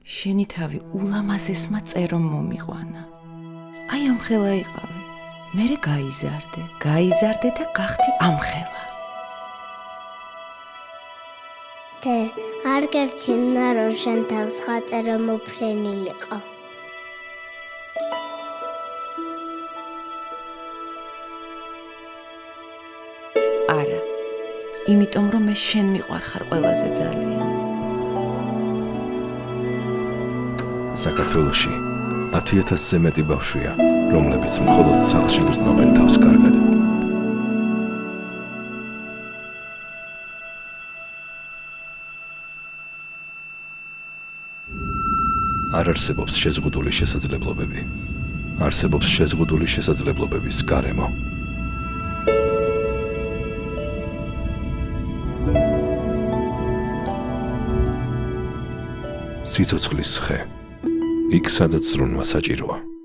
შენი თავი ულამაზესმა წერომ მომიყვანა. აი ამხელა იყავი. მერე გაიზარდე და გახდი ამხელა. Te არ გერჩინა რომ შენთან სხვა წერო მოფრენილიყო. არა. იმიტომ რომ მე შენ მიყვარხარ ყველაზე ძალიან. საქართველოში 10,000-ზე მეტი ბავშვია, რომლებიც მხოლოდ სახლში გრძნობენ თავს კარგად. არ არსებობს შეზღუდული შესაძლებლობები. არსებობს შეზღუდული შესაძლებლობების გარემო. სიცოცხლის ხე. იქ სადაც ზრუნვა საჭიროა.